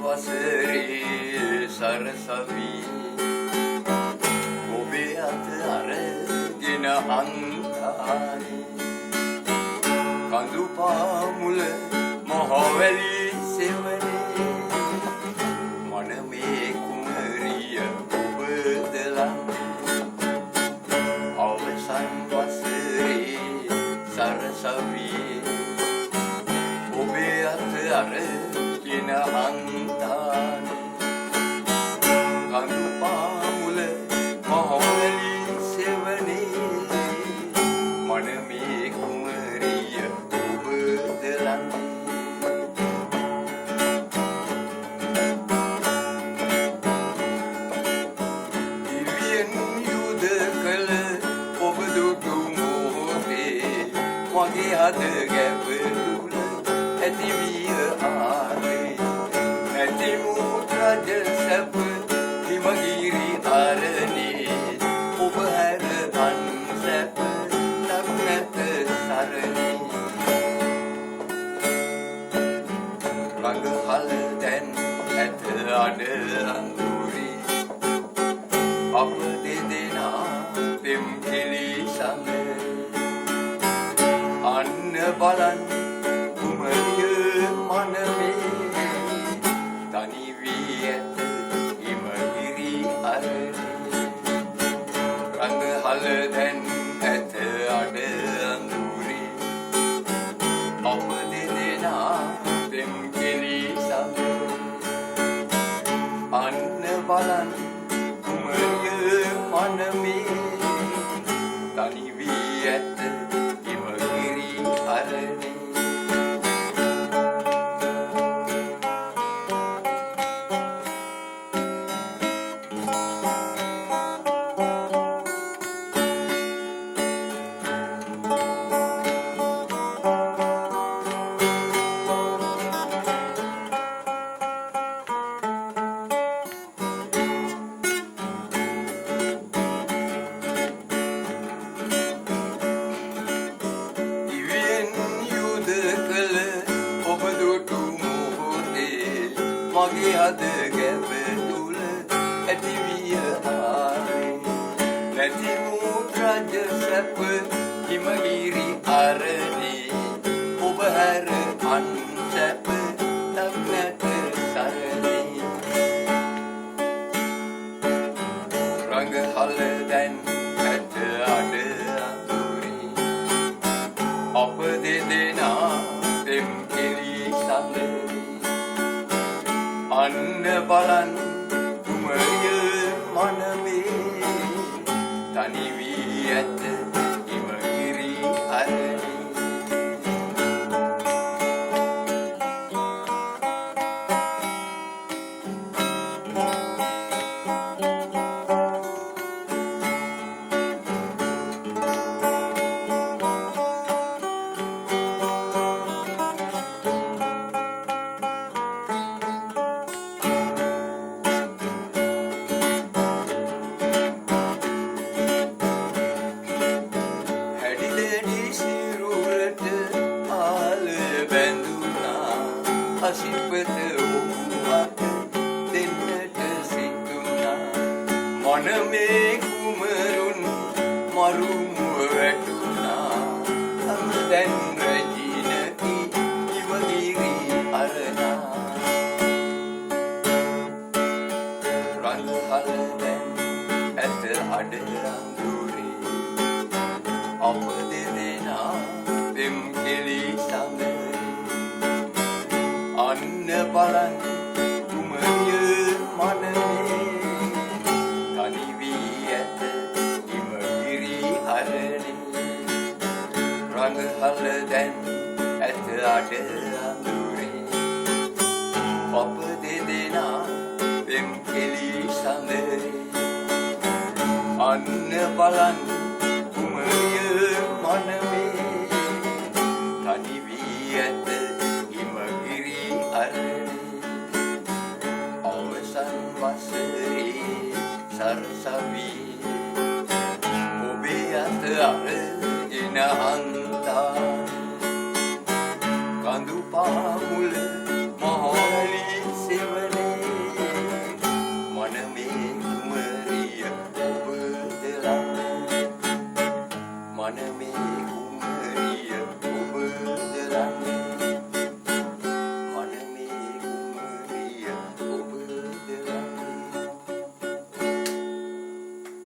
වසරේ සරසවි ඔබේ අත අරගෙන අන්තාරි කඳු පාමුල මහවැලි සෙවනේ මනමේ කුමරිය ඔබද ලන්නේ අවසන් වසරේ සරසවි ඔබේ අත අරගෙන අන්තාරි කඳු පාමුල මහවැලි සෙවනේ මනමේ කුමරිය ඔබද ලන්නේ දිවියෙන් යුද කළ ඔබ දුටු මොහොතේ මගේ හද ගැඹුරුල ඇති විය ආවේ ඇති මුත්‍රාජ සැප හිමගිරි අරණේ ඔබ හැර අන් සැප නැත සරණේ රඟහල දැන් ඇත අඩ අඳුරි අප දෙදෙනා පෙම් කෙලි සඳ අන්න බලන්න කුමරිය මනමේ තනි වී ඇත හිමගිරි අරණේ රඟහල දැන් ඇත අඩ අඳුරි අප දෙදෙනා පෙම් කෙලි සඳ අන්න බලන්න කුමරිය මනමේ තනි වී ඇත හිමගිරි අරණේ මගේ හද ගැඹුරුල ඇති විය ආවේ නැති මුත්‍රාජ සැප හිමගිරි අරණේ ඔබ හැර අන් සැප නැත සරණේ රඟහල දැන් ඇත අඩ අඳුරි අප දෙදෙනා පෙම් කෙලි සඳ අන්න බලන්න කුමරිය මනමේ තනි වී ඇත හිමගිරි අරණේ අසිපත ඔබුවත් දෙන්නට සිතුනා මනමේ කුමරුන් මරුමුව වැටුනා අමුදැන් රජිනකි හිමගිරි අරණා රඟහල දැන් ඇත අඩ අඳුරි අප දෙදෙනා පෙම් කෙලි සඳ අන්න බලන්න කුමරිය මනමේ තනි වී ඇත සඳරේ අන්න බලන් කුමරිය මනමේ තනි වී ඇත හිමගිරි අරණේ අවසන් වසරේ සරසවි ඔබේ අත අරගෙන හන්ද